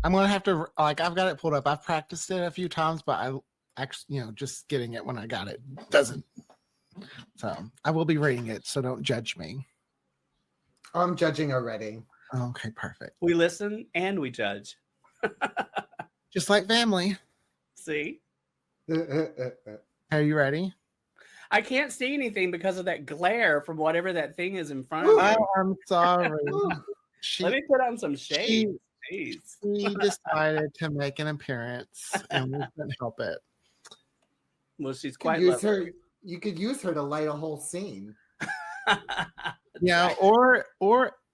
I'm going to have to, like, I've got it pulled up. I've practiced it a few times, but I actually, just getting it when I got it doesn't. So I will be reading it, so don't judge me. I'm judging already. Okay, perfect. We listen and we judge. Just like family. See? Are you ready? I can't see anything because of that glare from whatever that thing is in front of you. I'm sorry. Let me put on some shades. She decided to make an appearance, and we couldn't help it. Well, she's quite lovely. You could use her to light a whole scene. Yeah, or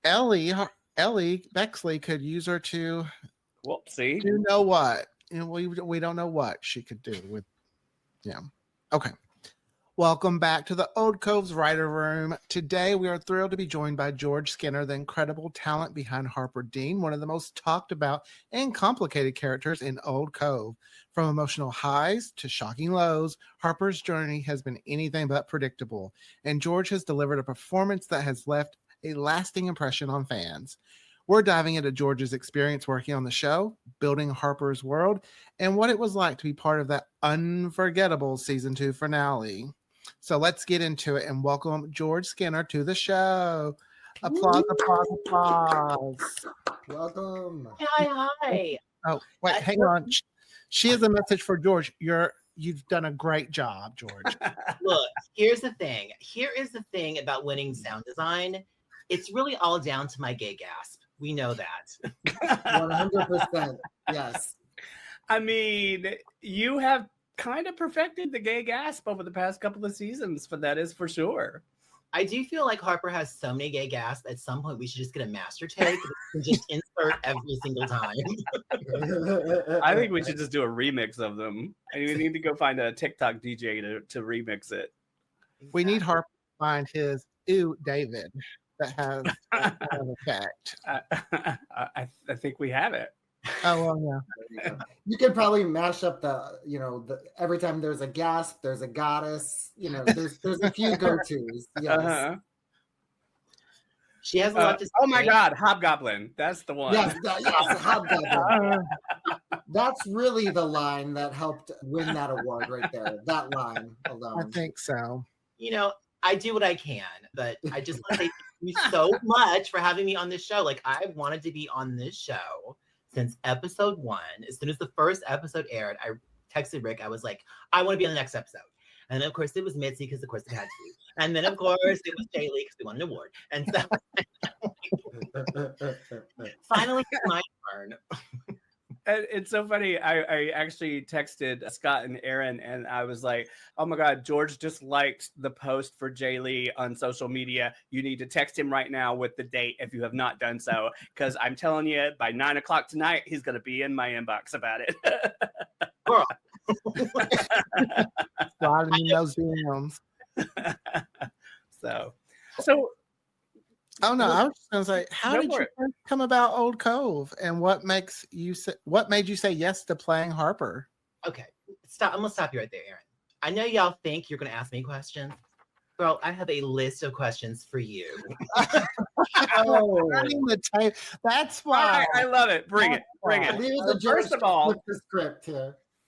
Ellie Bexley could use her to. Well, see, you know what? We don't know what she could do with. Yeah. Okay. Welcome back to the Old Cove's Writer Room. Today, we are thrilled to be joined by George Skinner, the incredible talent behind Harper Dean, one of the most talked about and complicated characters in Old Cove. From emotional highs to shocking lows, Harper's journey has been anything but predictable, and George has delivered a performance that has left a lasting impression on fans. We're diving into George's experience working on the show, building Harper's world, and what it was like to be part of that unforgettable season 2 finale. So let's get into it and welcome George Skinner to the show. Applause, applause, applause. Welcome. Hi. Oh, wait, hang on. She has a message for George. You've done a great job, George. Look, here's the thing. Here is the thing about winning sound design. It's really all down to my gay gasp. We know that. 100%. Yes. I mean, you have kind of perfected the gay gasp over the past couple of seasons, but that is for sure. I do feel like Harper has so many gay gasps. At some point, we should just get a master take and just insert every single time. I think we should just do a remix of them. And we need to go find a TikTok DJ to remix it. We need Harper to find his Ew David that has an effect. I think we have it. Oh, well, yeah. You could probably mash up the every time there's a gasp, there's a goddess. There's a few go-tos. Yes. Uh-huh. She has a lot to say. Oh my God, Hobgoblin. That's the one. Yes, Hobgoblin. That's really the line that helped win that award right there. That line alone. I think so. I do what I can, but I just want to say thank you so much for having me on this show. Like, I wanted to be on this show since episode 1. As soon as the first episode aired, I texted Rick. I was like, I want to be on the next episode. And then, of course, it was Mitzi because, of course, it had to. And then, of course, it was Jay Lee because they won an award. And so, finally, it's my turn. It's so funny. I actually texted Scott and Aaron, and I was like, oh my God, George just liked the post for Jay Lee on social media. You need to text him right now with the date if you have not done so. Because I'm telling you, by 9:00 tonight, he's going to be in my inbox about it. Girl. Sliding in those DMs. So. Oh no, I was just gonna say, how did you first come about Old Cove, and what made you say yes to playing Harper? Okay, stop. I'm gonna stop you right there, Aaron. I know y'all think you're gonna ask me questions. Girl, I have a list of questions for you. That's why I love it. Bring it.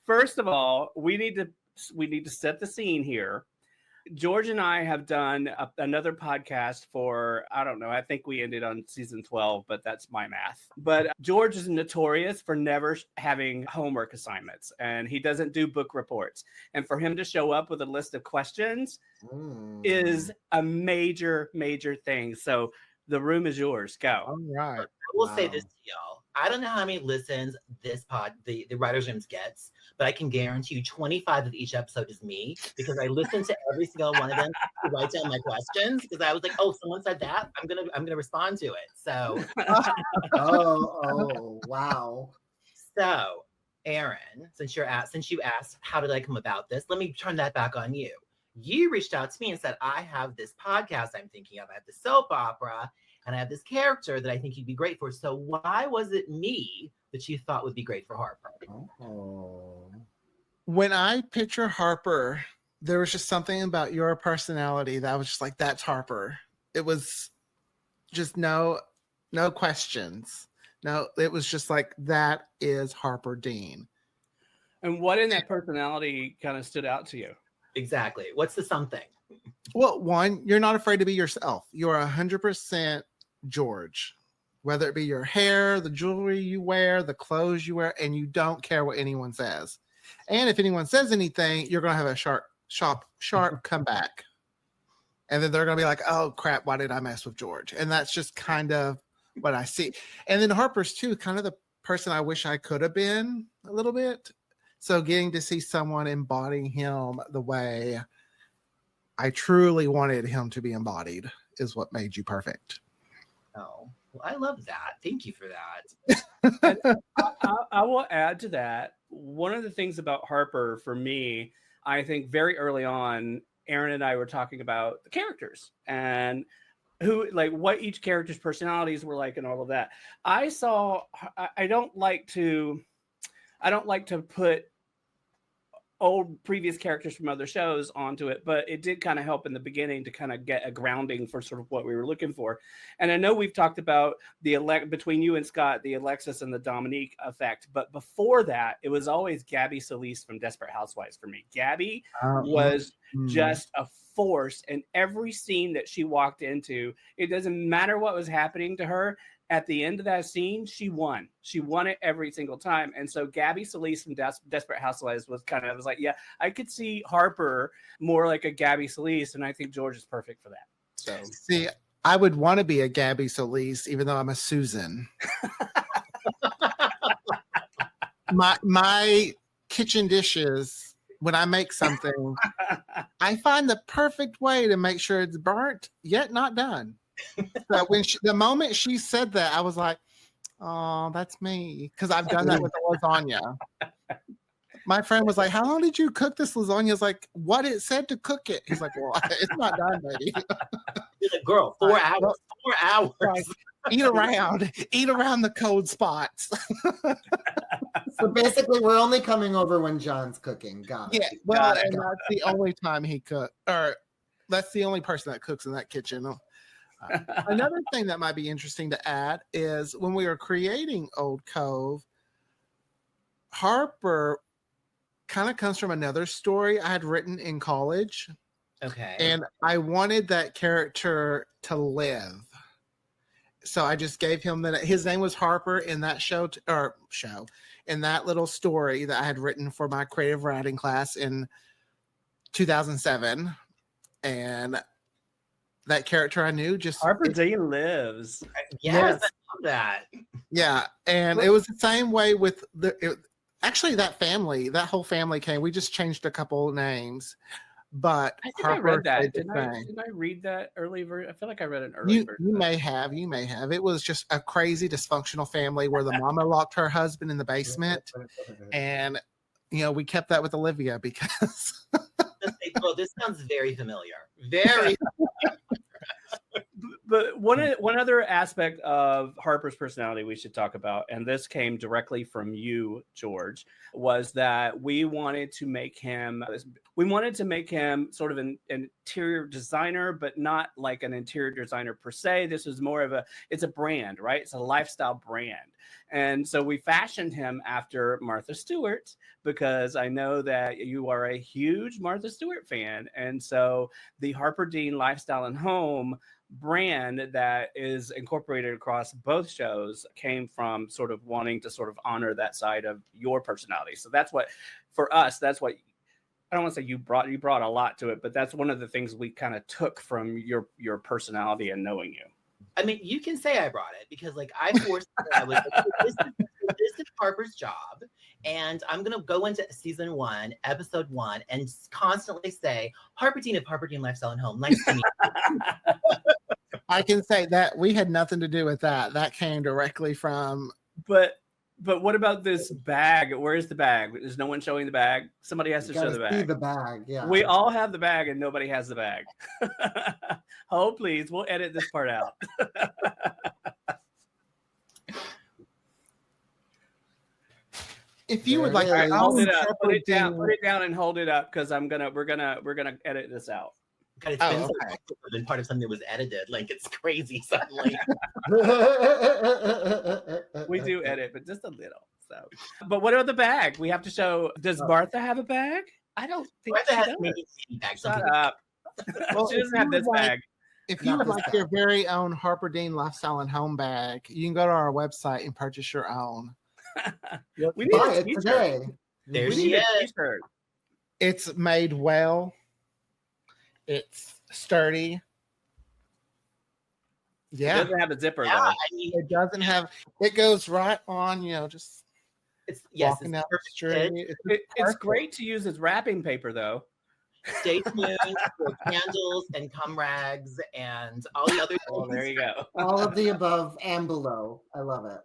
First of all, we need to set the scene here. George and I have done another podcast for, I don't know, I think we ended on season 12, but that's my math. But George is notorious for never having homework assignments, and he doesn't do book reports. And for him to show up with a list of questions is a major, major thing. So the room is yours. Go. All right. I will say this to y'all. I don't know how many listens the Writer's Rooms gets, but I can guarantee you 25 of each episode is me, because I listen to every single one of them to write down my questions, because I was like, oh, someone said that, I'm gonna respond to it. So oh wow. So Aaron, since you asked how did I come about this, let me turn that back on you. You reached out to me and said, I have this podcast I'm thinking of. I have the soap opera, and I have this character that I think you'd be great for. So why was it me that you thought would be great for Harper? Oh. When I picture Harper, there was just something about your personality that I was just like, that's Harper. It was just no questions. No, it was just like, that is Harper Dean. And what in that personality kind of stood out to you? Exactly. What's the something? Well, one, you're not afraid to be yourself. You're 100% George, whether it be your hair, the jewelry you wear, the clothes you wear, and you don't care what anyone says. And if anyone says anything, you're going to have a sharp comeback. And then they're going to be like, oh, crap, why did I mess with George? And that's just kind of what I see. And then Harper's, too, kind of the person I wish I could have been a little bit. So getting to see someone embody him the way I truly wanted him to be embodied is what made you perfect. Oh, well, I love that. Thank you for that. I will add to that. One of the things about Harper for me, I think very early on, Aaron and I were talking about the characters and who, like, what each character's personalities were like and all of that. I don't like to put old previous characters from other shows onto it, but it did kind of help in the beginning to kind of get a grounding for sort of what we were looking for. And I know we've talked about between you and Scott, the Alexis and the Dominique effect, but before that, it was always Gabby Solis from Desperate Housewives for me. Gabby was just a force, and every scene that she walked into, it doesn't matter what was happening to her. At the end of that scene, she won. She won it every single time. And so Gabby Solis from Desperate Housewives was like, yeah, I could see Harper more like a Gabby Solis, and I think George is perfect for that. So see, I would want to be a Gabby Solis, even though I'm a Susan. my kitchen dishes, when I make something, I find the perfect way to make sure it's burnt yet not done. So the moment she said that, I was like, oh, that's me. Because I've done that with the lasagna. My friend was like, how long did you cook this lasagna? I was like, what it said to cook it. He's like, well, it's not done, baby. He's like, girl, 4 hours. 4 hours. Like, eat around the cold spots. So basically, we're only coming over when John's cooking. Got it. Yeah, well, and that's the only time he cooked, or that's the only person that cooks in that kitchen. Another thing that might be interesting to add is when we were creating Old Cove, Harper kind of comes from another story I had written in college. Okay. And I wanted that character to live. So I just gave him his name was Harper in that in that little story that I had written for my creative writing class in 2007. And that character I knew just Harper Dean lives. Yes, I love that. Yeah, and it was the same way with actually that whole family came. We just changed a couple names, but I think Harper I read that. didn't I read that early version? I feel like I read an early version. You may have. It was just a crazy dysfunctional family where the mama locked her husband in the basement, and we kept that with Olivia because. Well, this sounds very familiar. Very. But one other aspect of Harper's personality we should talk about, and this came directly from you, George, was that we wanted to make him sort of an interior designer, but not like an interior designer per se. This was more of it's a brand, right? It's a lifestyle brand. And so we fashioned him after Martha Stewart, because I know that you are a huge Martha Stewart fan. And so the Harper Dean Lifestyle and Home brand that is incorporated across both shows came from sort of wanting to sort of honor that side of your personality. So that's what, for us, I don't want to say you brought a lot to it, but that's one of the things we kind of took from your personality and knowing you. I mean, you can say I brought it because, like, I forced it. I was like, this is Harper's job, and I'm gonna go into season 1, episode 1, and constantly say Harper Dean of Harper Dean Lifestyle and Home. Nice to meet you. I can say that we had nothing to do with that. That came directly from. But what about this bag? Where is the bag? Is no one showing the bag? Somebody has to show the bag. See the bag, yeah. We all have the bag and nobody has the bag. Oh, please. We'll edit this part out. If you would like to hold it up, put it down and hold it up, because we're gonna edit this out. God, it's been Oh, so okay. long since I've been part of something that was edited. Like, it's crazy suddenly. We do edit, but just a little. So, but what about the bag? We have to show. Does Martha have a bag? I don't think Martha she has does. maybe a bag. Shut up. Well, She doesn't have this bag. If you Not would this like bag. your very own Harper Dean Lifestyle and Home bag, you can go to our website and purchase your own. We need Buy a it t-shirt. today. There We she need a is. t-shirt. It's made well. It's sturdy. It Yeah, doesn't have a zipper Yeah, though. I mean, it doesn't have. It goes right on. Just it's walking down the perfect street. fit. It's perfect. great to use as wrapping paper though. Stay tuned for candles and cum rags and all the other Well, there you go. All of the above and below. I love it.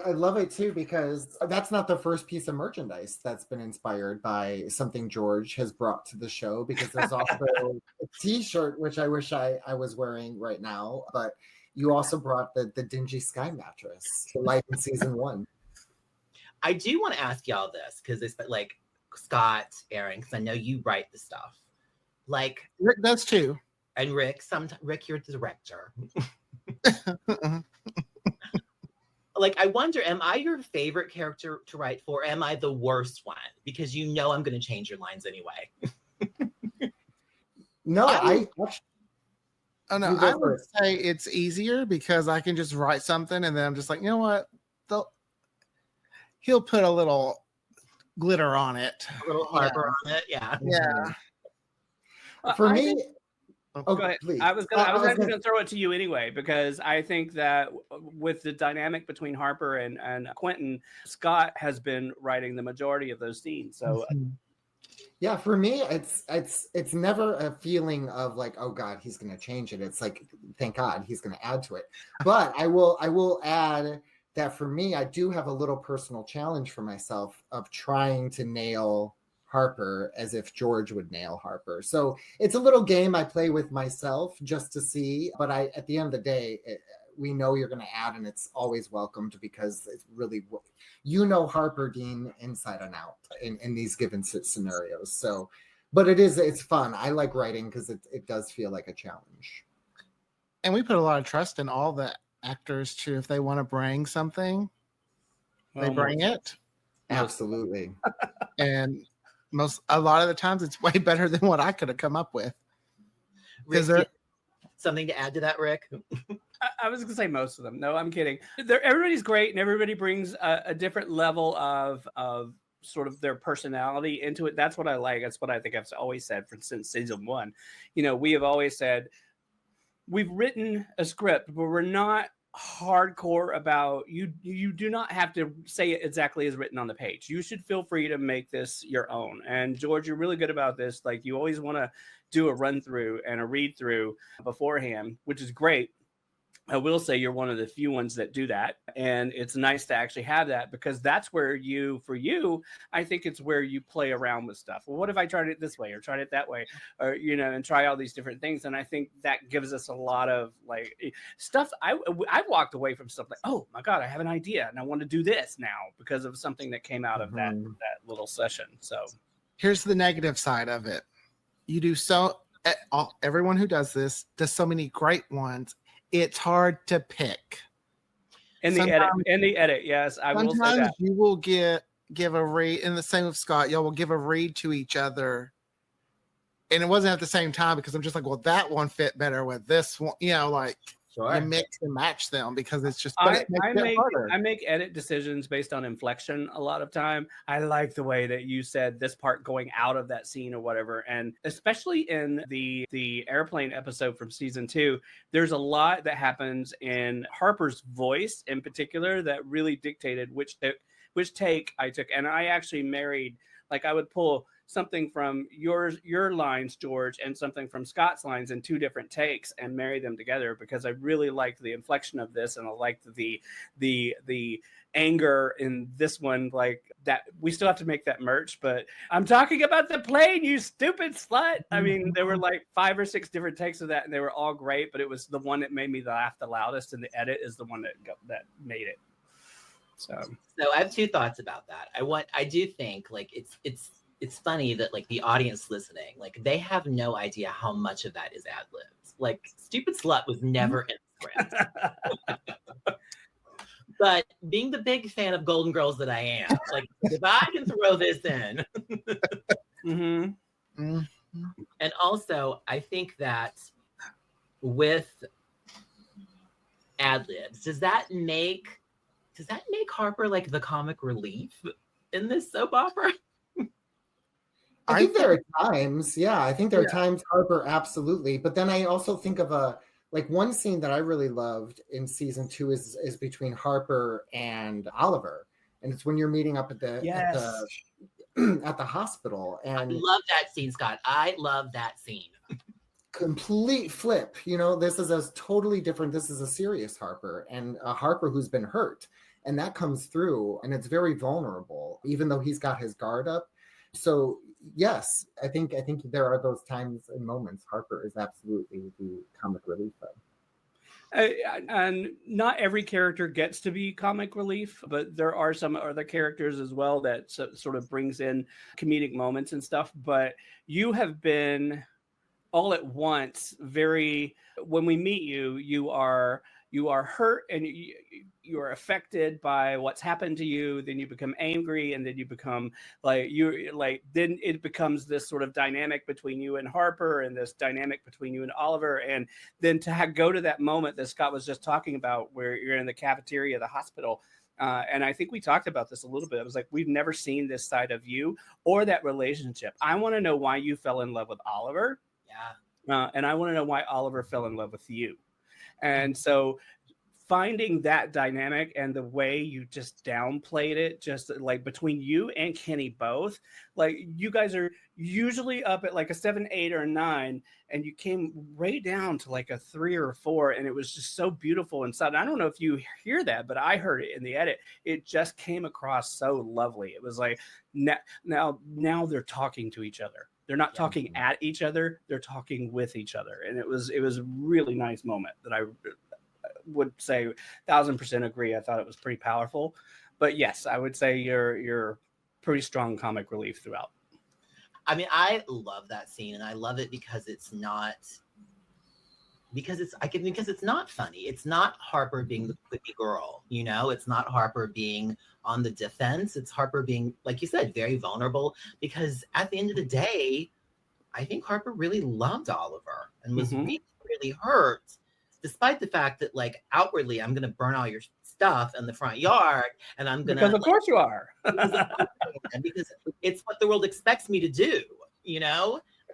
I love it too because that's not the first piece of merchandise that's been inspired by something George has brought to the show, because there's also a t-shirt, which I wish I was wearing right now, but you also brought the Dingy Sky mattress, Life in season 1. I do want to ask y'all this because it's like Scott, Aaron, because I know you write the stuff. Like, Rick does too. and Rick, Rick, you're the director. Like, I wonder, am I your favorite character to write for? Or am I the worst one? Because you know I'm going to change your lines anyway. No, I Oh no, You go I would first. say it's easier because I can just write something and then I'm just like, you know what? He'll put a little glitter on it. A little Harper on it, yeah. Yeah. For I me, think- oh, go ahead. please. I was actually gonna- going to throw it to you anyway, because I think that with the dynamic between Harper and Quentin, Scott has been writing the majority of those scenes. So Yeah, for me, it's never a feeling of like, oh God, he's going to change it. It's like, thank God he's going to add to it. But I will add that for me, I do have a little personal challenge for myself of trying to nail Harper as if George would nail Harper. So it's a little game I play with myself just to see. But at the end of the day, we know you're going to add, and it's always welcomed because it's really, Harper Dean inside and out in these given scenarios. So, but it's fun. I like writing because it does feel like a challenge. And we put a lot of trust in all the actors too. If they want to bring something, they bring it. Absolutely. And a lot of the times it's way better than what I could have come up with. Rick, there- something to add to that, Rick? I was going to say most of them. No, I'm kidding. Everybody's great, and everybody brings a different level of sort of their personality into it. That's what I like. That's what I think I've always said since season 1. We have always said we've written a script, but we're not hardcore about you do not have to say it exactly as written on the page. You should feel free to make this your own. And George, you're really good about this. Like, you always want to do a run through and a read through beforehand, which is great. I will say you're one of the few ones that do that. And it's nice to actually have that, because that's where I think it's where you play around with stuff. Well, what if I tried it this way or tried it that way, or, and try all these different things. And I think that gives us a lot of like stuff. I walked away from stuff like, oh my God, I have an idea and I want to do this now because of something that came out of that little session. So here's the negative side of it. You do everyone who does this does so many great ones. It's hard to pick. In the edit, yes, I will say that. Sometimes you will give a read, and the same with Scott. Y'all will give a read to each other, and it wasn't at the same time, because I'm just like, well, that one fit better with this one. Sure. You mix and match them, because it's just. I make edit decisions based on inflection a lot of time. I like the way that you said this part going out of that scene or whatever, and especially in the airplane episode from season 2, there's a lot that happens in Harper's voice in particular that really dictated which take I took, and I actually married. Like, I would pull something from your lines, George, and something from Scott's lines in 2 different takes and marry them together, because I really liked the inflection of this, and I liked the anger in this one. Like, that we still have to make that merch, but I'm talking about the plane, you stupid slut. I mean, there were like 5 or 6 different takes of that, and they were all great, but it was the one that made me laugh the loudest, and the edit is the one that made it. So I have 2 thoughts about that. I do think like it's it's funny that like the audience listening, like they have no idea how much of that is ad libs. Like Stupid Slut was never in the script. But being the big fan of Golden Girls that I am, like if I can throw this in. Mm-hmm. Mm-hmm. And also, I think that with ad libs, does that make Harper like the comic relief in this soap opera? I think there are times, I think there are times Harper, absolutely. But then I also think of one scene that I really loved in season 2 is between Harper and Oliver. And it's when you're meeting up at the at the hospital. And I love that scene, Scott. I love that scene. Complete flip. This is a totally different, this is a serious Harper, and a Harper who's been hurt. And that comes through, and it's very vulnerable, even though he's got his guard up. So yes, I think there are those times and moments. Harper is absolutely the comic relief. And not every character gets to be comic relief, but there are some other characters as well that sort of brings in comedic moments and stuff. But you have been all at once when we meet you, you are hurt and you are affected by what's happened to you. Then you become angry, and then you become then it becomes this sort of dynamic between you and Harper, and this dynamic between you and Oliver. And then to go to that moment that Scott was just talking about, where you're in the cafeteria of the hospital. And I think we talked about this a little bit. It was like, we've never seen this side of you or that relationship. I want to know why you fell in love with Oliver. Yeah. And I want to know why Oliver fell in love with you. And so finding that dynamic and the way you just downplayed it, just like between you and Kenny both, like you guys are usually up at like a 7, 8, or a 9, and you came right down to like a 3 or a 4, and it was just so beautiful inside. I don't know if you hear that, but I heard it in the edit. It just came across so lovely. It was like now they're talking to each other. They're not talking at each other. They're talking with each other. And it was a really nice moment that I would say 1,000% agree. I thought it was pretty powerful. But yes, I would say you're pretty strong comic relief throughout. I mean, I love that scene, and I love it because it's not funny. It's not Harper being the quippy girl, It's not Harper being on the defense. It's Harper being, like you said, very vulnerable, because at the end of the day, I think Harper really loved Oliver and was really, really hurt, despite the fact that, like, outwardly, I'm going to burn all your stuff in the front yard, and I'm going to... Because of course you are. Because it's what the world expects me to do,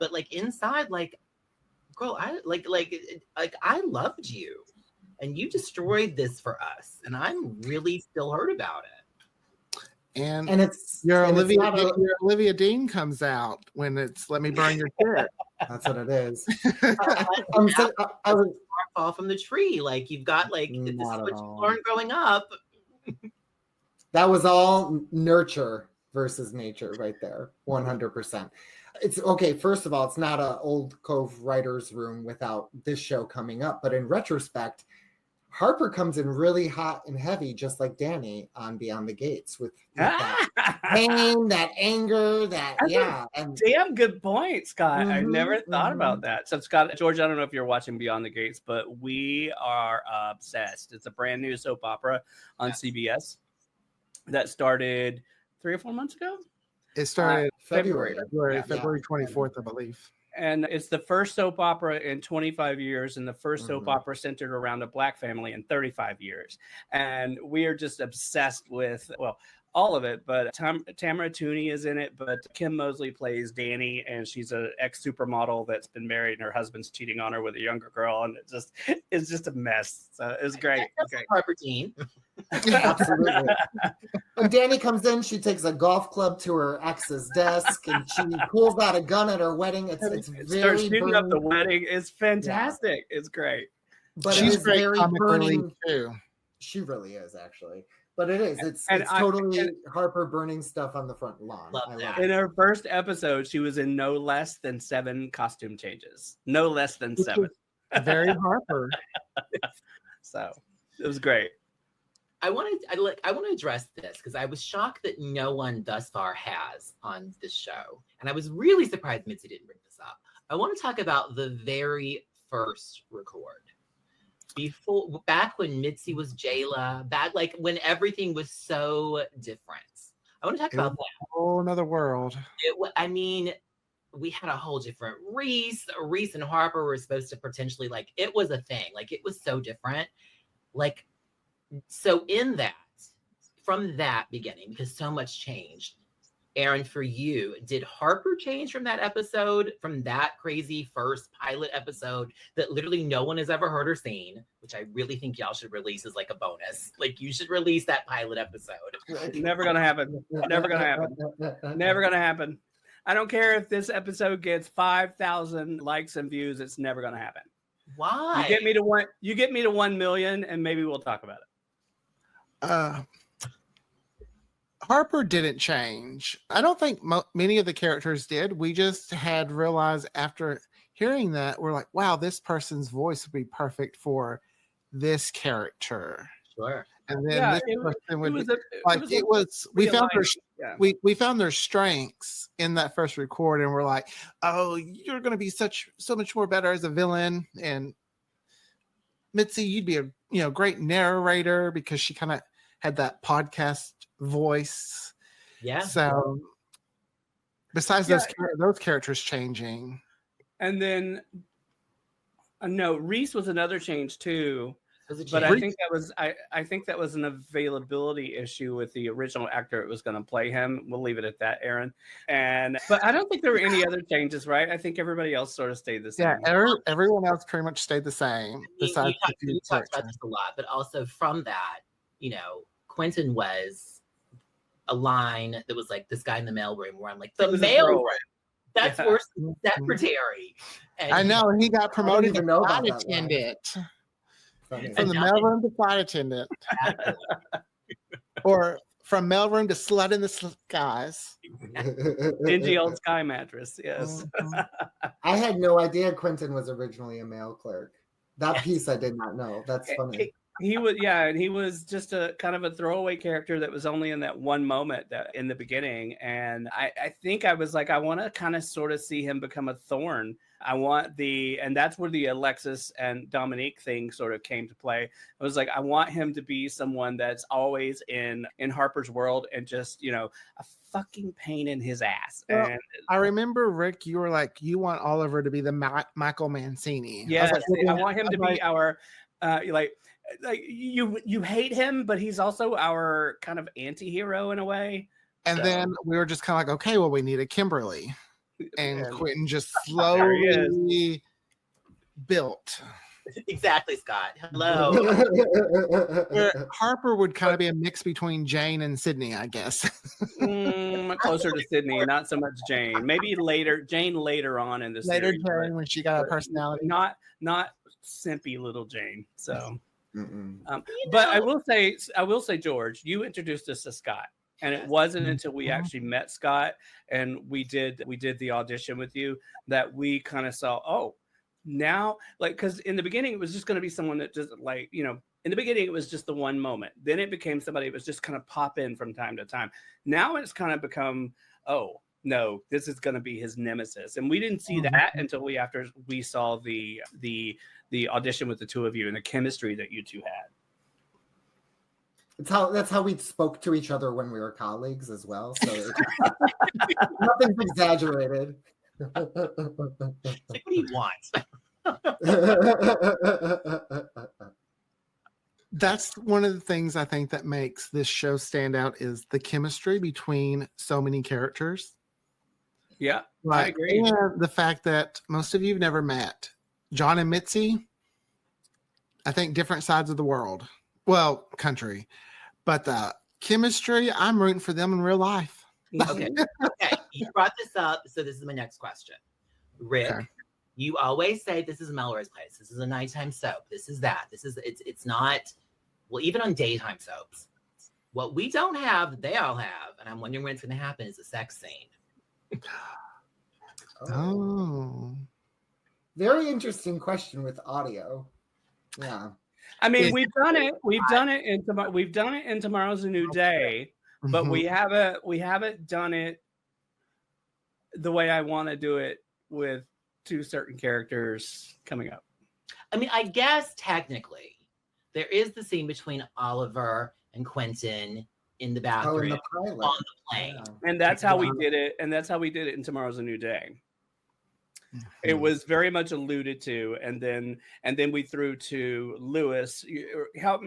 But, like, inside, like, girl, I I loved you, and you destroyed this for us, and I'm really still hurt about it. And it's your Olivia Dean comes out when it's "Let me burn your shit." That's what it is. I was fall from the tree. Like, you've got this is what you learned growing up. That was all nurture versus nature right there, 100%. It's okay. First of all, it's not an Old Cove writer's room without this show coming up. But in retrospect, Harper comes in really hot and heavy, just like Danny on Beyond the Gates, with that pain, that anger, and damn good point, Scott. I never thought about that. So, Scott, George, I don't know if you're watching Beyond the Gates, but we are obsessed. It's a brand new soap opera on CBS that started 3 or 4 months ago. It started February 24th, I believe. And it's the first soap opera in 25 years, and the first soap opera centered around a Black family in 35 years. And we are just obsessed with, all of it, but Tamara Tooney is in it, but Kim Mosley plays Danny, and she's an ex-supermodel that's been married, and her husband's cheating on her with a younger girl, and it's just a mess. So it's great. That's Harper Dean. Absolutely. When Danny comes in, she takes a golf club to her ex's desk, and she pulls out a gun at her wedding. It starts shooting up the wedding. It's fantastic. Yeah. It's great. But she's very burning too. She really is, actually. But it is. It's totally Harper burning stuff on the front lawn. In her first episode, she was in no less than 7 costume changes. No less than 7. Very Harper. So it was great. I want to address this because I was shocked that no one thus far has on this show. And I was really surprised Mitzi didn't bring this up. I want to talk about the very first record. Back when Mitzi was Jayla, back like when everything was so different. I want to talk about that. A whole another world. I mean, we had a whole different Reese. Reese and Harper were supposed to potentially like it was a thing. Like it was so different. Like so in that, from that beginning, because so much changed. Aaron, for you, did Harper change from that episode, from that crazy first pilot episode that literally no one has ever heard or seen, which I really think y'all should release as like a bonus. Like you should release that pilot episode. Never gonna happen. Never gonna happen. Never gonna happen. I don't care if this episode gets 5,000 likes and views. It's never gonna happen. Why? You get me to 1 million, and maybe we'll talk about it. Harper didn't change. I don't think many of the characters did. We just had realized after hearing that, we're like, wow, this person's voice would be perfect for this character. Sure. And then this person would we found their strengths in that first record, and we're like, oh, you're going to be so much more better as a villain. And Mitzi, you'd be a great narrator because she kind of had that podcast voice. Yeah. So besides those characters changing, and then no, Reese was another change too. But I think that was an availability issue with the original actor that was going to play him. We'll leave it at that, Aaron. But I don't think there were any other changes, right? I think everybody else sort of stayed the same. Yeah, everyone else pretty much stayed the same. Besides you talked about this a lot, but also from that, Quentin was a line that was like this guy in the mailroom where I'm like, the mailroom. That's worse than secretary. And I know, he got promoted to flight that attendant. From the mailroom to flight attendant. Or from mailroom to slut in the skies. Dingy old sky mattress, yes. I had no idea Quentin was originally a mail clerk. That piece I did not know. That's funny. He was, and he was just a kind of a throwaway character that was only in that one moment that in the beginning. And I think I was like, I want to kind of sort of see him become a thorn. And that's where the Alexis and Dominique thing sort of came to play. I was like, I want him to be someone that's always in Harper's world and just, a fucking pain in his ass. Well, and I remember, Rick, you were like, you want Oliver to be the Michael Mancini. Yes, I want him to be our, like you hate him, but he's also our kind of anti-hero in a way. And then we were just kind of like, okay, well, we need a Kimberly. And Quentin just slowly built. Exactly, Scott. Hello. Where Harper would kind of be a mix between Jane and Sydney, I guess. Closer to Sydney, not so much Jane. Maybe Jane later on in the series. Later Jane, when she got a personality. Not simpy little Jane. So, but I will say, George, you introduced us to Scott. And it wasn't until we actually met Scott and we did the audition with you that we kind of saw, oh, now, like, because in the beginning, it was just going to be someone that just like, in the beginning, it was just the one moment. Then it became somebody that was just kind of pop in from time to time. Now it's kind of become, oh, no, this is going to be his nemesis. And we didn't see that until after we saw the audition with the two of you and the chemistry that you two had. That's how we spoke to each other when we were colleagues as well. So nothing's exaggerated. Like, what do you want? That's one of the things I think that makes this show stand out is the chemistry between so many characters. Yeah, I agree. And the fact that most of you have never met. John and Mitzi, I think different sides of the world. Well, country. But the chemistry, I'm rooting for them in real life. Okay. You brought this up, so this is my next question. Rick, you always say this is Melrose Place. This is a nighttime soap. This is that. It's not, well, even on daytime soaps. What we don't have, they all have, and I'm wondering when it's going to happen, is a sex scene. Oh. Very interesting question with audio. Yeah. I mean, we've done it. We've done it in Tomorrow's a New Day, but we haven't done it the way I want to do it with two certain characters coming up. I mean, I guess technically there is the scene between Oliver and Quentin in the bathroom on the plane. Yeah. And that's how we did it. And that's how we did it in Tomorrow's a New Day. It was very much alluded to, and then we threw to Lewis. Help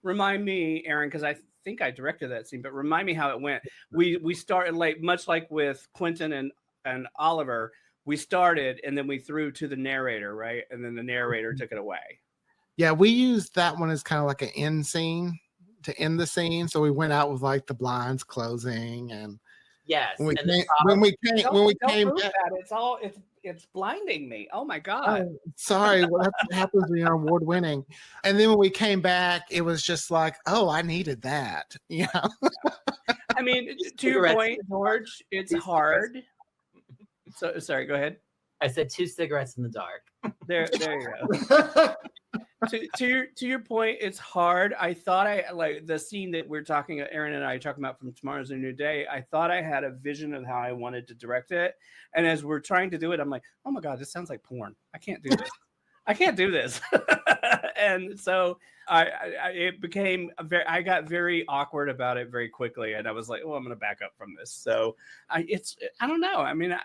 remind me, Aaron, because I think I directed that scene, but remind me how it went. We started much like with Quentin and Oliver. We started, and then we threw to the narrator, right? And then the narrator took it away. Yeah, we used that one as kind of like an end scene to end the scene. So we went out with like the blinds closing and. Yes. When we came back, it's blinding me. Oh my God. Oh, sorry. What happens when you're award winning? And then when we came back, it was just like, oh, I needed that. Yeah. I mean, to your point, George, it's hard. So sorry, go ahead. I said 2 cigarettes in the dark. There you go. to your point, it's hard. I thought I like the scene that we're talking, Aaron and I are talking about from Tomorrow's a New Day. I thought I had a vision of how I wanted to direct it, and as we're trying to do it, I'm like, oh my God, this sounds like porn. I can't do this. I can't do this. And so it became I got very awkward about it very quickly, and I was like, oh, I'm going to back up from this. So I don't know. I mean,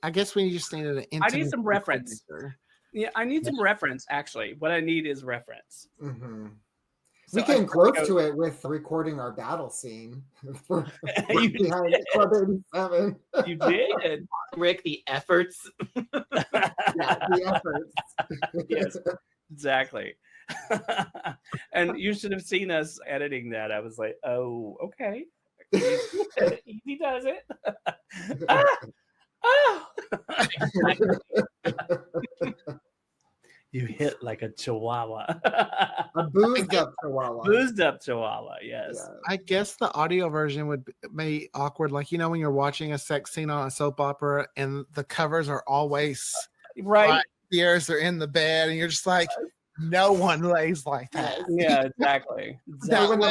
I guess we just needed an intimate. I need some reference. Yeah, I need some reference, actually. What I need is reference. Mm-hmm. So we came close to it with recording our battle scene for behind Club 87. You did. Rick, the efforts. Yeah, the efforts. Yes, exactly. And you should have seen us editing that. I was like, oh, okay. Easy does it. Oh! You hit like a chihuahua. A boozed up chihuahua. Boozed up chihuahua, yes. Yeah. I guess the audio version would be awkward. Like, when you're watching a sex scene on a soap opera and the covers are always right. The ears are in the bed and you're just like, no one lays like that. Yeah, exactly. When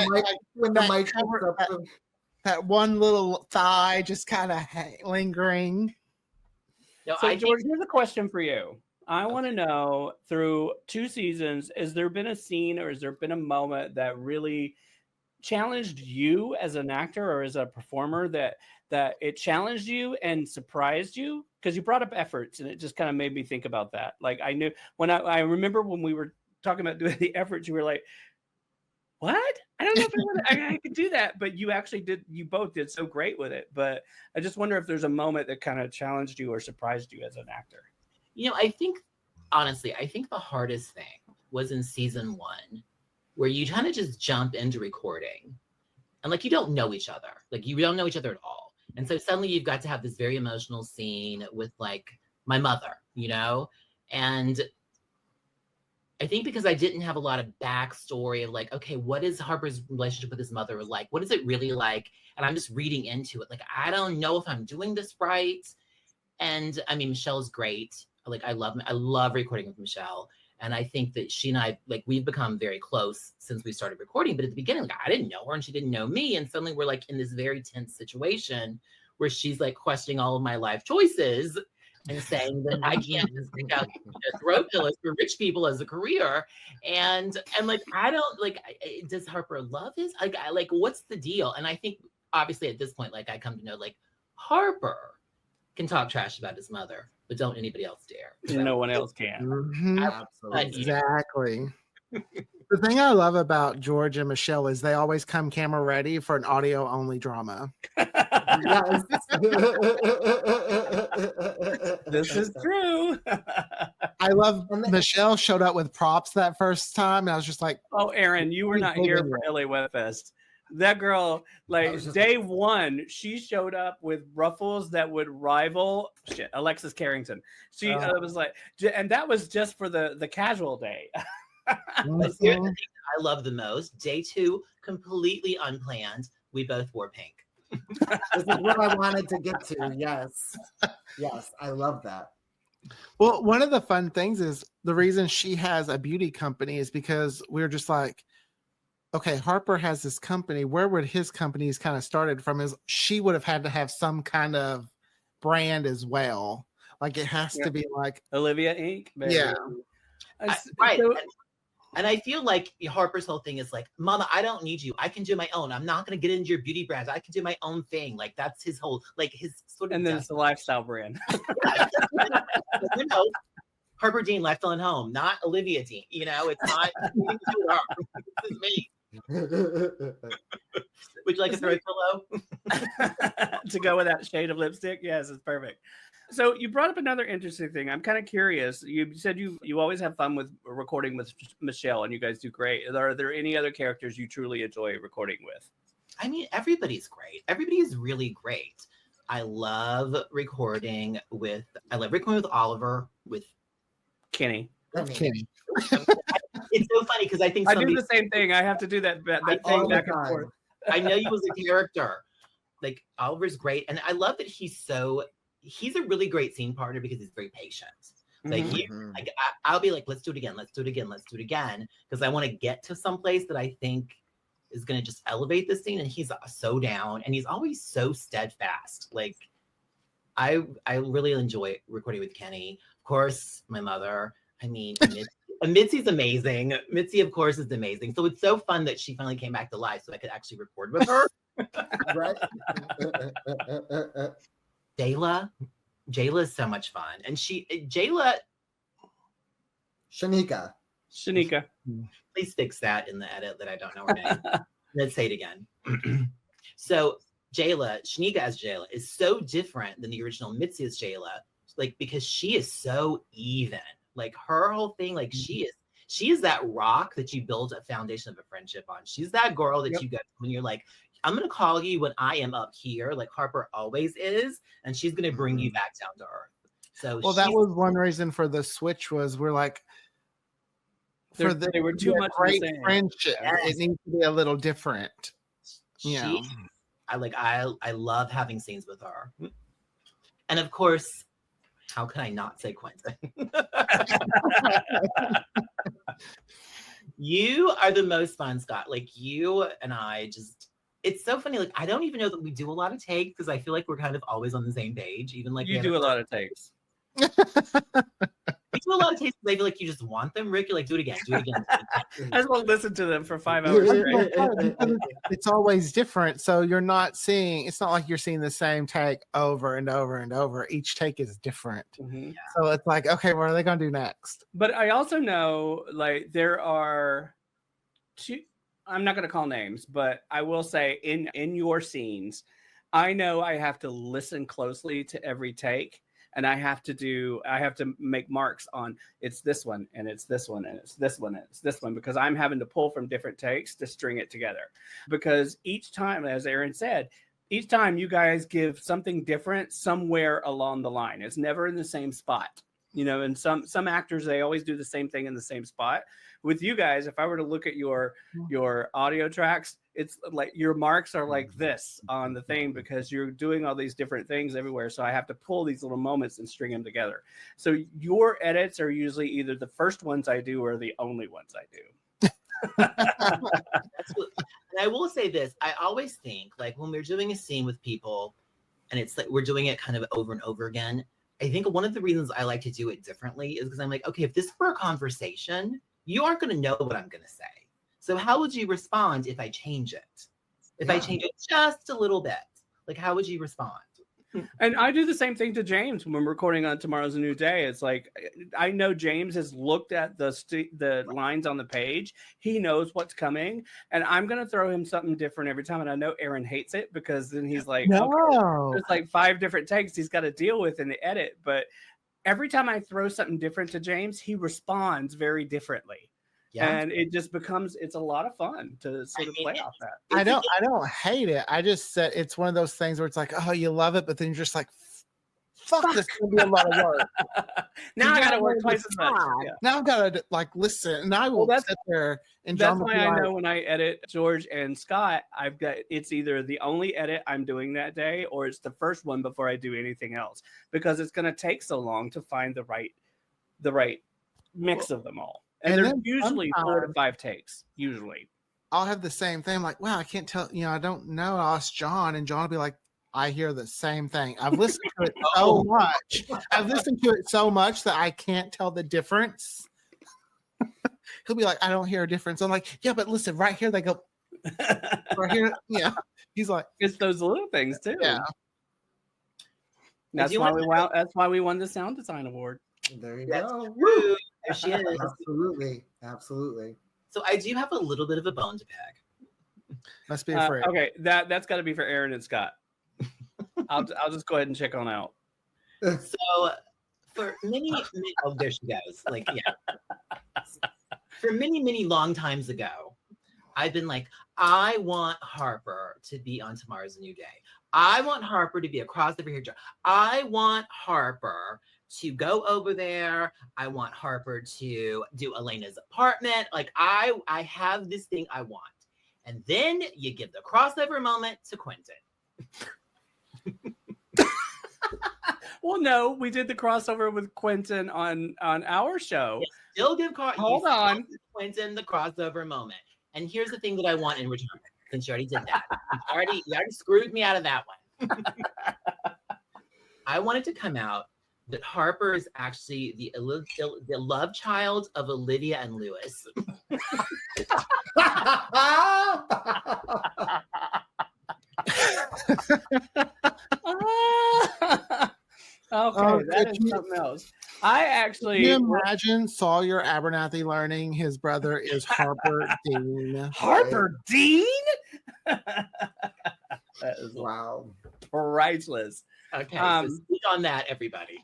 the mic comes up, that one little thigh just kind of lingering. No, so, George, here's a question for you. I want to know, through 2 seasons, has there been a scene or has there been a moment that really challenged you as an actor or as a performer that it challenged you and surprised you? Because you brought up efforts, and it just kind of made me think about that. Like, I knew when I remember when we were talking about doing the efforts, you were like, what? I don't know if I could do that, but you actually did. You both did so great with it. But I just wonder if there's a moment that kind of challenged you or surprised you as an actor. I think the hardest thing was in season 1, where you kind of just jump into recording, and like you don't know each other, at all, and so suddenly you've got to have this very emotional scene with like my mother, and I think because I didn't have a lot of backstory of like, okay, what is Harper's relationship with his mother like? What is it really like? And I'm just reading into it. Like, I don't know if I'm doing this right. And I mean, Michelle's great. Like, I love recording with Michelle. And I think that she and I, like, we've become very close since we started recording. But at the beginning, like, I didn't know her and she didn't know me. And suddenly we're like in this very tense situation where she's like questioning all of my life choices and saying that I can't just pick out throat pillows for rich people as a career. And like, I don't like, does Harper love his, like, what's the deal? And I think obviously at this point, like, I come to know, like, Harper can talk trash about his mother, but don't anybody else dare. So, no one else can. Mm-hmm. Absolutely. Exactly. The thing I love about George and Michelle is they always come camera ready for an audio only drama. Yes. This is true. I love Michelle showed up with props that first time, and I was just like, oh, Aaron, you were not here for LA Wet Fest. That girl, like, day 1, she showed up with ruffles that would rival Alexis Carrington. She was like, and that was just for the casual day. Here's the thing I love the most. Day 2, completely unplanned. We both wore pink. This is what I wanted to get to. Yes, I love that. Well, one of the fun things is the reason she has a beauty company is because we're just like, okay, Harper has this company. Where would his companies kind of started from? Is she would have had to have some kind of brand as well. Like it has to be like Olivia Inc. Baby. Yeah. Right. So, and I feel like Harper's whole thing is like, Mama, I don't need you. I can do my own. I'm not going to get into your beauty brands. I can do my own thing. Like that's his whole, like his sort of. and then it's the lifestyle brand. You know, Harper Dean, Lifestyle and Home, not Olivia Dean. You know, it's not. This is me. Would you like to throw a pillow? To go with that shade of lipstick? Yes, it's perfect. So you brought up another interesting thing. I'm kind of curious. You said you always have fun with recording with Michelle, and you guys do great. Are there any other characters you truly enjoy recording with? I mean, everybody's great. Everybody is really great. I love recording with Oliver, with Kenny. Kenny. It's so funny because I think I do the same thing. I have to do that thing back and forth. I know you as a character. Like Oliver's great, and I love that he's a really great scene partner because he's very patient. Like I'll be like, let's do it again, because I want to get to some place that I think is going to just elevate the scene, and he's so down, and he's always so steadfast. Like I really enjoy recording with Kenny. Of course, my mother. I mean, Mitzi's amazing. Mitzi, of course, is amazing. So it's so fun that she finally came back to life, so I could actually record with her. Right. Jayla is so much fun, and Jayla. Shanika. Please fix that in the edit that I don't know her name. Let's say it again. So Shanika as Jayla is so different than the original Mitzi as Jayla, like because she is so even. Like her whole thing, like she is that rock that you build a foundation of a friendship on. She's that girl that you get when you're like, I'm gonna call you when I am up here, like Harper always is, and she's gonna bring you back down to earth. So well, that was one reason for the switch was we're like, they were too much great the same. friendship. Yes. It needs to be a little different. I love having scenes with her, and of course, how can I not say Quentin? You are the most fun, Scott. Like you and I it's so funny. Like I don't even know that we do a lot of takes because I feel like we're kind of always on the same page. Even like you do a lot of takes. We do a lot of takes. I feel like you just want them, Rick. You're like, do it again. I just won't listen to them for 5 hours straight. It's always different. So you're not seeing, it's not like you're seeing the same take over and over and over. Each take is different. Mm-hmm. So it's like, okay, what are they going to do next? But I also know like there are two, I'm not going to call names, but I will say in your scenes, I know I have to listen closely to every take. And I have to make marks on it's this one and it's this one and it's this one and it's this one because I'm having to pull from different takes to string it together. Because each time, as Aaron said, each time you guys give something different somewhere along the line. It's never in the same spot. You know, and some actors, they always do the same thing in the same spot. With you guys, if I were to look at your audio tracks, it's like your marks are like this on the thing because you're doing all these different things everywhere. So I have to pull these little moments and string them together. So your edits are usually either the first ones I do or the only ones I do. And I will say this. I always think like when we're doing a scene with people and it's like we're doing it kind of over and over again, I think one of the reasons I like to do it differently is because I'm like, okay, if this were a conversation, you aren't going to know what I'm going to say. So how would you respond if I change it? If I change it just a little bit, like how would you respond? And I do the same thing to James when we're recording on Tomorrow's a New Day. It's like, I know James has looked at the lines on the page. He knows what's coming. And I'm going to throw him something different every time. And I know Aaron hates it because then he's like, no. Okay, there's like 5 different takes he's got to deal with in the edit. But every time I throw something different to James, he responds very differently. Yeah. And it just becomes, it's a lot of fun to sort of play off that. I don't hate it. I just said it's one of those things where it's like, oh, you love it, but then you're just like, fuck, this is gonna be a lot of work. Now I You gotta gotta work know twice the as much. time. Yeah. Now I've got to like listen, and I will that's- sit there and That's John will why be I like, know when I edit George and Scott, I've got it's either the only edit I'm doing that day or it's the first one before I do anything else because it's going to take so long to find the right mix of them all. And And they're then usually 4 to sometimes- 5 takes. Usually, I'll have the same thing. I'm like, wow, I can't tell. I don't know. I'll ask John, and John will be like, I hear the same thing. I've listened to it so much. I've listened to it so much that I can't tell the difference. He'll be like, I don't hear a difference. I'm like, yeah, but listen, right here they go. Right here, yeah. He's like, it's those little things too. yeah. That's why we won the sound design award. There you That's go. true. There she is. Absolutely. So I do have a little bit of a bone to pick. Must be afraid. Okay, that's got to be for Aaron and Scott. I'll just go ahead and check on out. So for many oh, there she goes. Like, yeah. For many long times ago, I've been like, I want Harper to be on Tomorrow's a New Day. I want Harper to be a crossover here. I want Harper to go over there. I want Harper to do Elena's apartment. Like I have this thing I want. And then you give the crossover moment to Quentin. Well, no, we did the crossover with Quentin on our show. Still give Quentin the crossover moment. And here's the thing that I want in return, since you already did that. You already screwed me out of that one. I wanted to come out that Harper is actually the love child of Olivia and Lewis. Okay, that is something else. I actually Can you imagine Sawyer Abernathy learning his brother is Harper Dean? Harper Dean. That is Wow. priceless. Okay, so speak on that, everybody.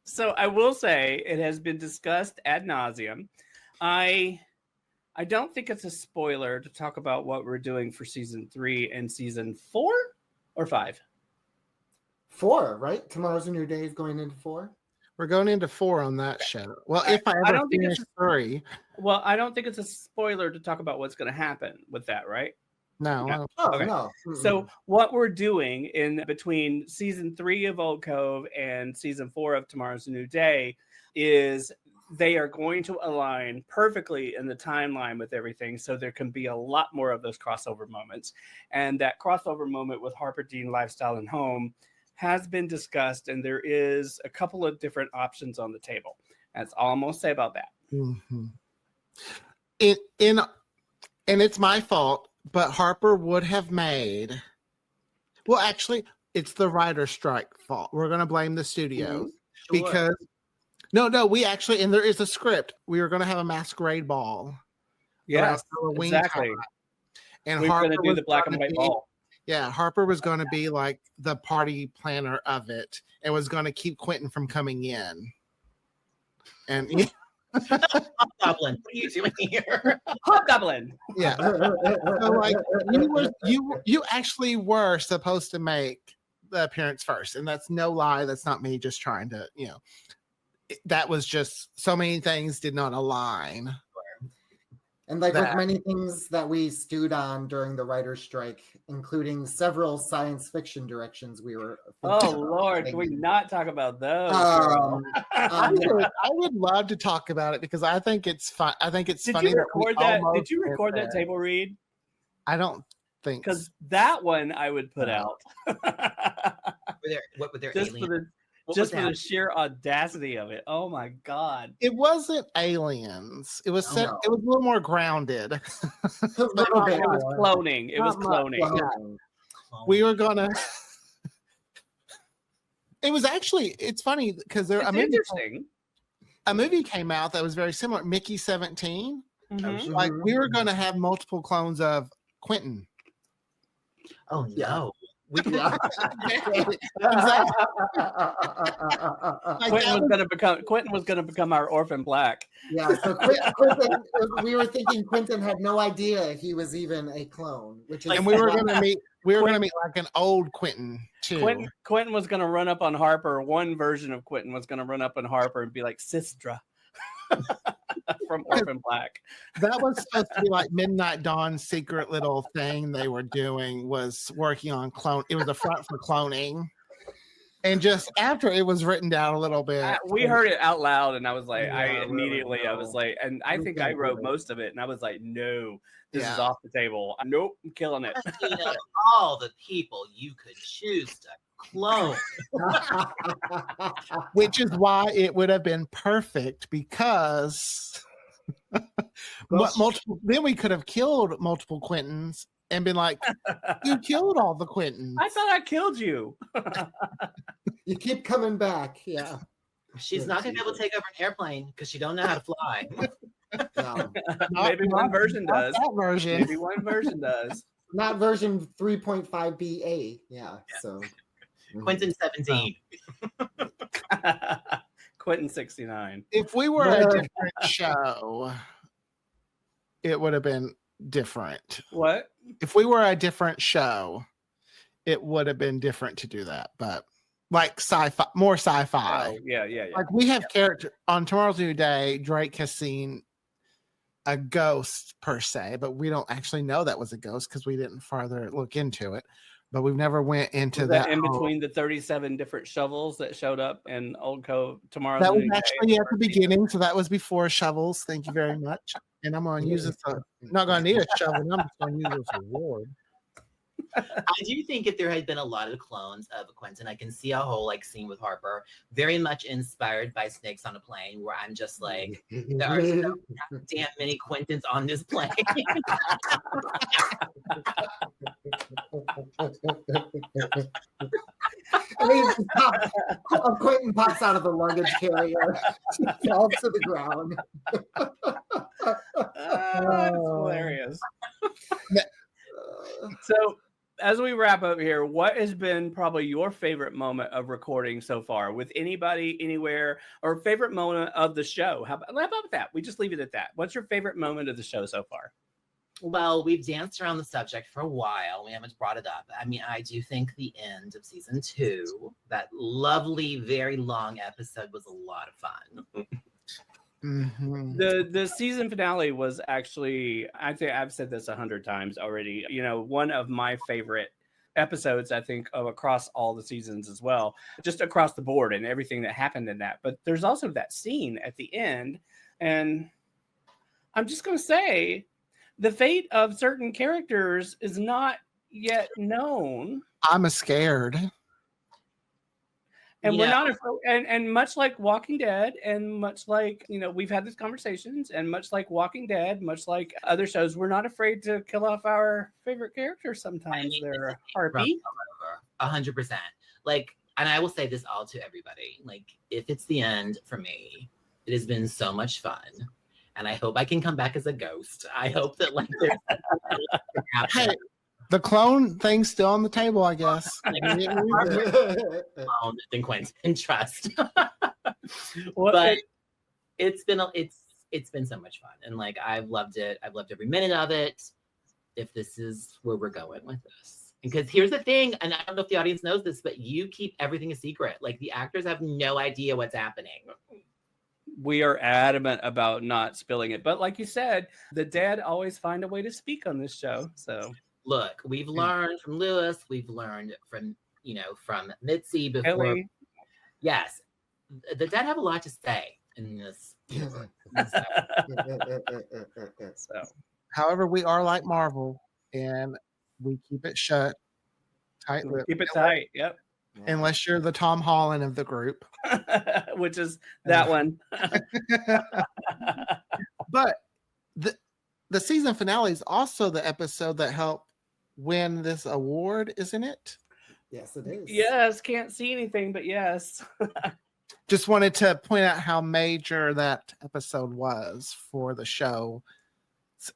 So I will say it has been discussed ad nauseum. I don't think it's a spoiler to talk about what we're doing for season 3 and season 4 or 5. 4, right? Tomorrow's a New Day is going into 4. We're going into 4 on that show. Well, if I ever don't think finish 3. Well, I don't think it's a spoiler to talk about what's going to happen with that, right? No. Yeah. Oh, Okay. no. So what we're doing in between season 3 of Old Cove and season 4 of Tomorrow's a New Day is they are going to align perfectly in the timeline with everything. So there can be a lot more of those crossover moments. And that crossover moment with Harper Dean Lifestyle and Home has been discussed. And there is a couple of different options on the table. That's all I'm going to say about that. Mm-hmm. And it's my fault, but Harper would have made. Well, actually, it's the writer's strike fault. We're going to blame the studios because no, we actually, and there is a script. We were going to have a masquerade ball. Yes, Halloween exactly. time. And We're Harper going to do was the black and gonna white be- ball. Yeah, Harper was going to be like the party planner of it and was going to keep Quentin from coming in. And Hobgoblin, what are you doing here? Hobgoblin. yeah, so like you actually were supposed to make the appearance first, and that's no lie. That's not me just trying to, that was just so many things did not align. And like That- with many things that we stewed on during the writer's strike, including several science fiction directions we were. Oh thinking about Lord, can we taking. not talk about those? girl? I would love to talk about it because I think it's fun. I think it's Did funny. you record that? almost Did you did record that table read? I don't think Because that one I would put out. What were their just alien? for the What just was for the that? sheer audacity of it. Oh my God. it wasn't aliens. It was set. no. It was a little more grounded. A little bit It was more. cloning. It was Not much cloning. cloning. We were gonna. It was actually. It's funny because It's interesting. a movie came out that was very similar. Mickey 17. Mhm. Like we were going to have multiple clones of Quentin. Oh no! We could Yeah. Quentin was gonna become our Orphan Black. Yeah, so Quentin, we were thinking Quentin had no idea he was even a clone, which is And we were gonna meet like an old Quentin too. Quentin was gonna run up on Harper. One version of Quentin was gonna run up on Harper and be like Sistra from Orphan Black. That was supposed to be like Midnight Dawn's secret little thing they were doing, was working on clone. It was a front for cloning. And just after it was written down a little bit, We heard it out loud, and I was like, I really, was like, and I think I wrote most of it, and I was like, no, this is off the table. Nope, I'm killing it. All the people you could choose to clone. which is why it would have been perfect, because multiple. Then we could have killed multiple Quentins and been like, "You killed all the Quentins." I thought I killed you. You keep coming back. Yeah. She's not going to be able to take over an airplane because she don't know how to fly. No. Maybe one version does. That version. Maybe one version does. Not version 3.5BA. Yeah. So Quentin 17. Quentin 69. If we were a different show, it would have been different. What? If we were a different show, it would have been different to do that. But like sci-fi, more sci-fi. Oh, yeah. Like we have character on Tomorrow's New Day. Drake has seen a ghost per se, but we don't actually know that was a ghost because we didn't further look into it. But we've never went into Was that in between the 37 different shovels that showed up in Old Cove Tomorrow's That was New Day. actually at the beginning, so that was before shovels. Thank you very much. And I'm going to use this. Not going to need a shovel. I'm just going to use this reward. I do think if there had been a lot of clones of Quentin, I can see a whole like scene with Harper, very much inspired by Snakes on a Plane, where I'm just like, there are so damn many Quentins on this plane. I mean, Quentin pops out of the luggage carrier, falls to the ground. That's hilarious. So, as we wrap up here, what has been probably your favorite moment of recording so far with anybody, anywhere, or favorite moment of the show? How about that? We just leave it at that. What's your favorite moment of the show so far? Well, we've danced around the subject for a while. We haven't brought it up. I mean, I do think the end of season 2, that lovely, very long episode, was a lot of fun. Mm-hmm. The season finale was actually, I think I've said this 100 times already, you know, one of my favorite episodes, I think, of across all the seasons as well, just across the board and everything that happened in that. But there's also that scene at the end, and I'm just going to say the fate of certain characters is not yet known. I'm scared. And Yeah. we're not, and much like Walking Dead, and much like, you know, we've had these conversations, and much like Walking Dead, much like other shows, we're not afraid to kill off our favorite characters sometimes. I mean, They're Harpy. 100%. Like, and I will say this all to everybody. Like, if it's the end for me, it has been so much fun. And I hope I can come back as a ghost. I hope that, like, there's Hey, the clone thing's still on the table, I guess. than Quentin, trust. Well, But it's been so much fun, and like I've loved it. I've loved every minute of it. If this is where we're going with this, because here's the thing, and I don't know if the audience knows this, but you keep everything a secret. Like the actors have no idea what's happening. we are adamant about not spilling it. But like you said, the dead always find a way to speak on this show. So Look, we've learned from Lewis. We've learned from from Mitzi before. Kelly. Yes, the dead have a lot to say in this. So However, we are like Marvel, and we keep it shut, tight-lipped. keep it tight. Yep. Unless you're the Tom Holland of the group. Which is that one. But the season finale is also the episode that helped win this award, isn't it? Yes, it is. Yes, can't see anything, but yes. Just wanted to point out how major that episode was for the show's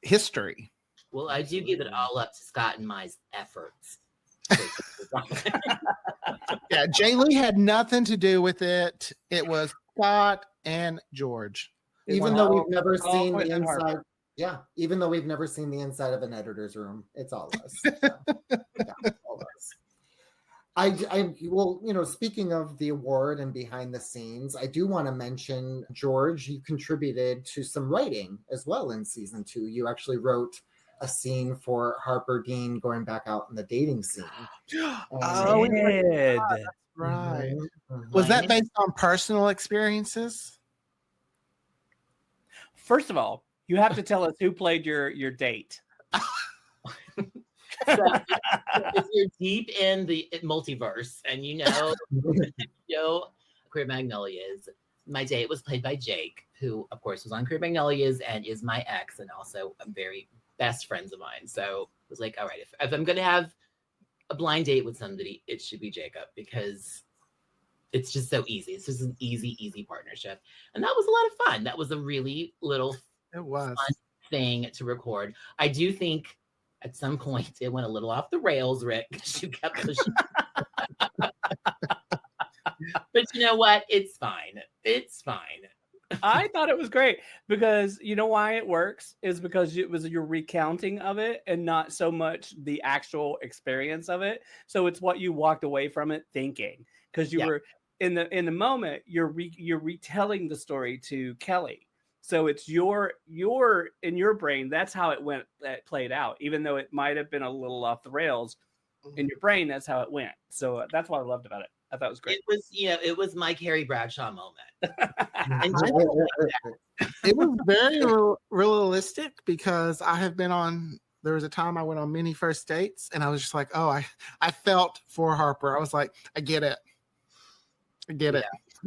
history. Well, I do give it all up to Scott and Mai's efforts. Yeah, Jay Lee had nothing to do with it. It was Scott and George. Even though we've never all seen the Quentin and inside. Harper. Yeah, even though we've never seen the inside of an editor's room, it's all us. So, yeah, all us. I well, speaking of the award and behind the scenes, I do want to mention, George, you contributed to some writing as well in season 2. You actually wrote a scene for Harper Dean going back out in the dating scene. Oh, Did. right. Mhm. Was that based on personal experiences? First of all, you have to tell us who played your date. So, if you're deep in the multiverse and you know Queer Magnolias, my date was played by Jake, who of course was on Queer Magnolias and is my ex and also a very best friends of mine. So it was like, all right, if I'm gonna have a blind date with somebody, it should be Jacob, because it's just so easy. It's just an easy partnership. And that was a lot of fun. That was a really little fun thing to record. I do think at some point it went a little off the rails, Rick, because you kept pushing. But you know what? It's fine. It's fine. I thought it was great because you know why it works is because it was your recounting of it and not so much the actual experience of it. So it's what you walked away from it thinking, because you were in the moment. You're retelling the story to Kelly. So it's your in your brain. That's how that played out, even though it might have been a little off the rails. In your brain, that's how it went. So that's what I loved about it. I thought it was great. It was my Carrie Bradshaw moment. It was very realistic because I have been on. There was a time I went on many first dates, and I was just like, oh, I felt for Harper. I was like, I get it.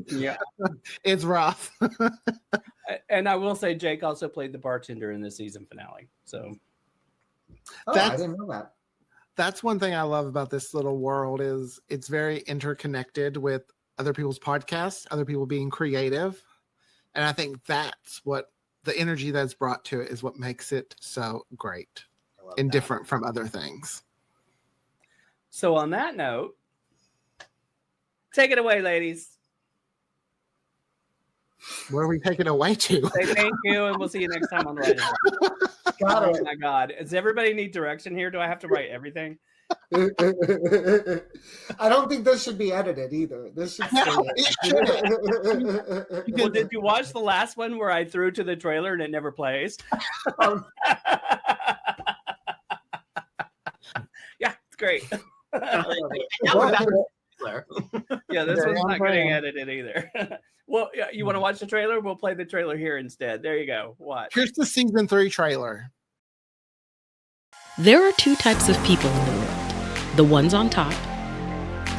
Yeah, it's rough. And I will say, Jake also played the bartender in the season finale. So I didn't know that. That's one thing I love about this little world is it's very interconnected with other people's podcasts, other people being creative. And I think that's what the energy that's brought to it is what makes it so great and different from other things. So on that note, take it away, ladies. Where are we taking it away to? Say thank you, and we'll see you next time on the Writers' Room. Got it. Oh my God. Does everybody need direction here? Do I have to write everything? I don't think this should be edited either. This should stay. Well, did you watch the last one where I threw to the trailer and it never plays? Yeah, it's great. Yeah, this one's not getting edited either. Well, you want to watch the trailer? We'll play the trailer here instead. There you go. Watch. Here's the season 3 trailer. There are 2 types of people in the world. The ones on top.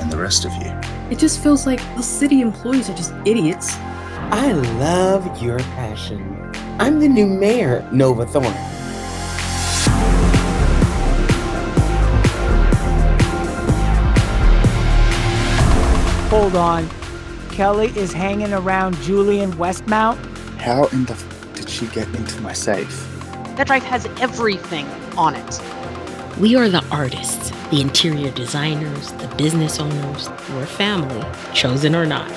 And the rest of you. It just feels like the city employees are just idiots. I love your passion. I'm the new mayor, Nova Thorne. Hold on. Kelly is hanging around Julian Westmount? How in the did she get into my safe? That drive has everything on it. We are the artists, the interior designers, the business owners. We're family, chosen or not.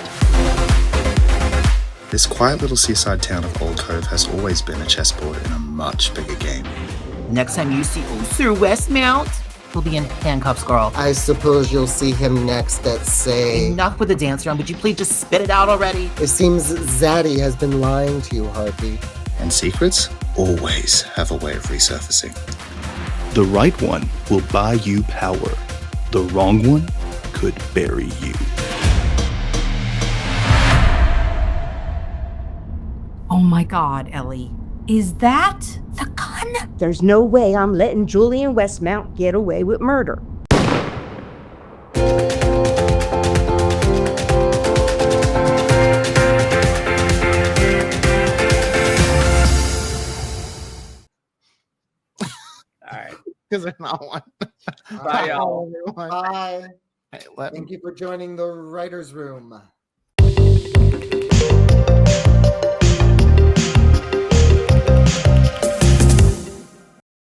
This quiet little seaside town of Old Cove has always been a chessboard in a much bigger game. Next time you see old Sir Westmount, he'll be in handcuffs, girl. I suppose you'll see him next at say... Enough with the dance around. Would you please just spit it out already? It seems Zaddy has been lying to you, Harpy. And secrets always have a way of resurfacing. The right one will buy you power. The wrong one could bury you. Oh my God, Ellie. Is that the gun? There's no way I'm letting Julian Westmount get away with murder. All right. Because there's not one. Bye, y'all. Bye. Hey, Thank you for joining the Writers' Room.